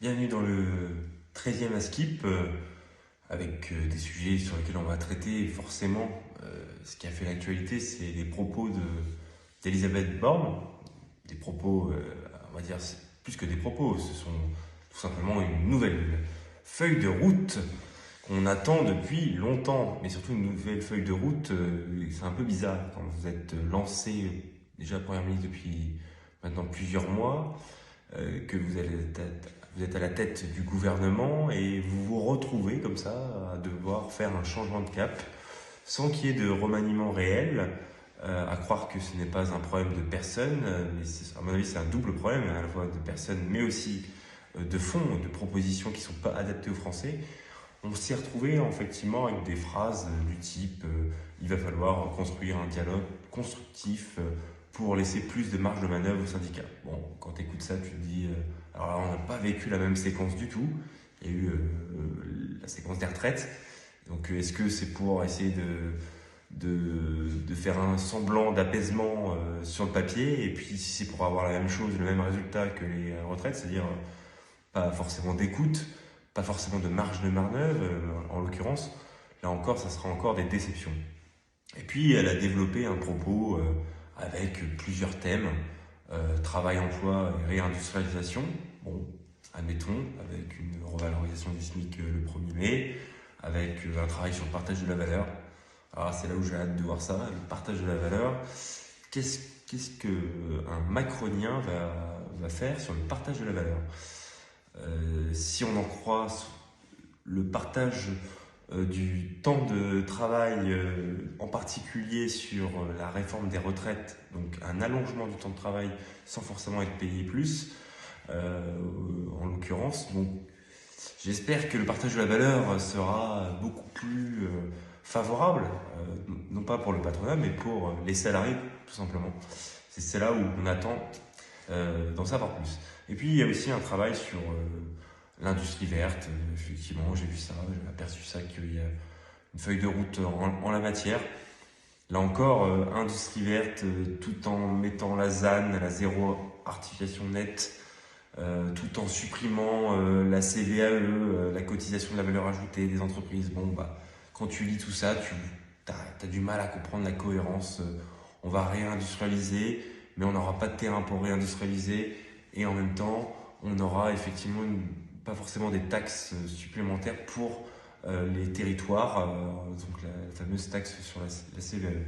Bienvenue dans le 13e ASKIP, avec des sujets sur lesquels on va traiter forcément. Ce qui a fait l'actualité, c'est les propos d'Elisabeth Borne. Des propos, on va dire, plus que des propos, ce sont tout simplement une nouvelle feuille de route qu'on attend depuis longtemps. Mais surtout une nouvelle feuille de route, c'est un peu bizarre quand vous êtes lancé déjà Première ministre depuis maintenant plusieurs mois, que vous êtes à la tête du gouvernement et vous vous retrouvez comme ça à devoir faire un changement de cap sans qu'il y ait de remaniement réel, à croire que ce n'est pas un problème de personne, mais à mon avis c'est un double problème, à la fois de personnes mais aussi de fond, de propositions qui ne sont pas adaptées aux Français. On s'est retrouvé effectivement avec des phrases du type il va falloir construire un dialogue constructif pour laisser plus de marge de manœuvre aux syndicats. Bon, quand tu écoutes ça, tu te dis alors là, on n'a pas vécu la même séquence du tout. Il y a eu la séquence des retraites. Donc est-ce que c'est pour essayer de faire un semblant d'apaisement sur le papier, et puis si c'est pour avoir la même chose, le même résultat que les retraites, c'est-à-dire pas forcément d'écoute, pas forcément de marge de manœuvre, en l'occurrence, là encore, ça sera encore des déceptions. Et puis, elle a développé un propos avec plusieurs thèmes, travail, emploi et réindustrialisation. Bon, admettons, avec une revalorisation du SMIC le 1er mai, avec un travail sur le partage de la valeur. Alors, c'est là où j'ai hâte de voir ça, le partage de la valeur. Qu'est-ce qu'un macronien va faire sur le partage de la valeur? Si on en croit le partage du temps de travail, en particulier sur la réforme des retraites, donc un allongement du temps de travail sans forcément être payé plus, en l'occurrence. Donc, j'espère que le partage de la valeur sera beaucoup plus favorable, non pas pour le patronat, mais pour les salariés, tout simplement. C'est là où on attend d'en savoir plus. Et puis, il y a aussi un travail sur l'industrie verte. Effectivement, j'ai vu ça, j'ai aperçu ça, qu'il y a une feuille de route en la matière. Là encore, industrie verte, tout en mettant la ZAN, la zéro artificialisation nette, tout en supprimant la CVAE, la cotisation de la valeur ajoutée des entreprises. Bon, bah, quand tu lis tout ça, tu as du mal à comprendre la cohérence. On va réindustrialiser, mais on n'aura pas de terrain pour réindustrialiser, et en même temps, on aura effectivement pas forcément des taxes supplémentaires pour les territoires, donc la fameuse taxe sur la CVAE.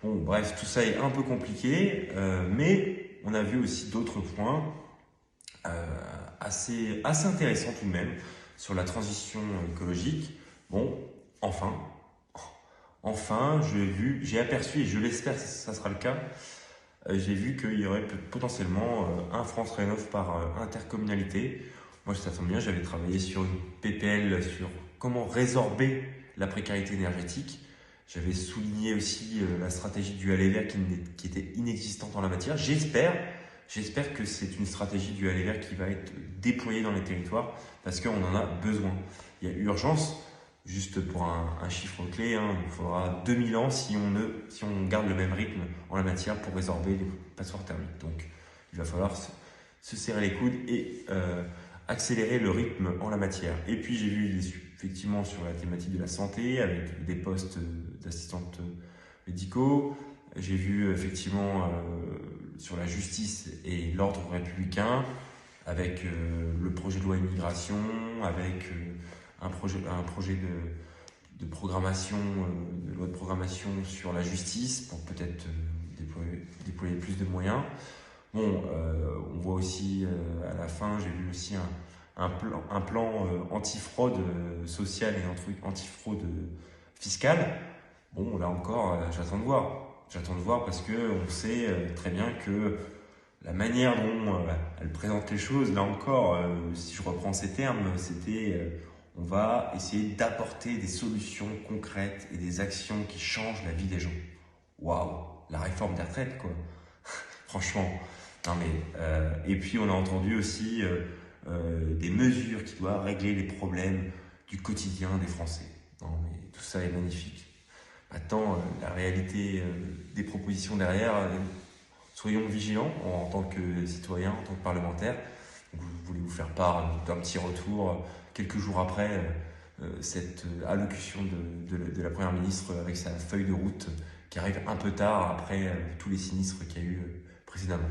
Bon, bref, tout ça est un peu compliqué, mais on a vu aussi d'autres points assez intéressants tout de même sur la transition écologique. Bon, enfin, j'ai aperçu, et je l'espère que ça sera le cas, j'ai vu qu'il y aurait potentiellement un France Rénov par intercommunalité. Moi, ça tombe bien, j'avais travaillé sur une PPL sur comment résorber la précarité énergétique. J'avais souligné aussi la stratégie du aller vert qui était inexistante en la matière. J'espère que c'est une stratégie du aller vert qui va être déployée dans les territoires, parce qu'on en a besoin. Il y a urgence. Juste pour un chiffre clé, hein, il faudra 2000 ans si on garde le même rythme en la matière pour résorber les passoires thermiques. Donc il va falloir se serrer les coudes et accélérer le rythme en la matière. Et puis j'ai vu effectivement sur la thématique de la santé, avec des postes d'assistantes médicaux. J'ai vu effectivement sur la justice et l'ordre républicain, avec le projet de loi immigration, avec un projet de programmation, de loi de programmation sur la justice pour peut-être déployer plus de moyens. Bon, on voit aussi à la fin, j'ai vu aussi un plan anti-fraude sociale et un truc anti-fraude fiscale. Bon, là encore, j'attends de voir. J'attends de voir parce que on sait très bien que la manière dont elle présente les choses, là encore, si je reprends ces termes, c'était on va essayer d'apporter des solutions concrètes et des actions qui changent la vie des gens. Waouh, la réforme des retraites, quoi. Franchement. Non mais, et puis on a entendu aussi des mesures qui doivent régler les problèmes du quotidien des Français. Non mais tout ça est magnifique. Maintenant, la réalité des propositions derrière, soyons vigilants en tant que citoyens, en tant que parlementaires, Donc, je voulais vous faire part d'un petit retour quelques jours après cette allocution de la Première ministre avec sa feuille de route qui arrive un peu tard après tous les sinistres qu'il y a eu précédemment.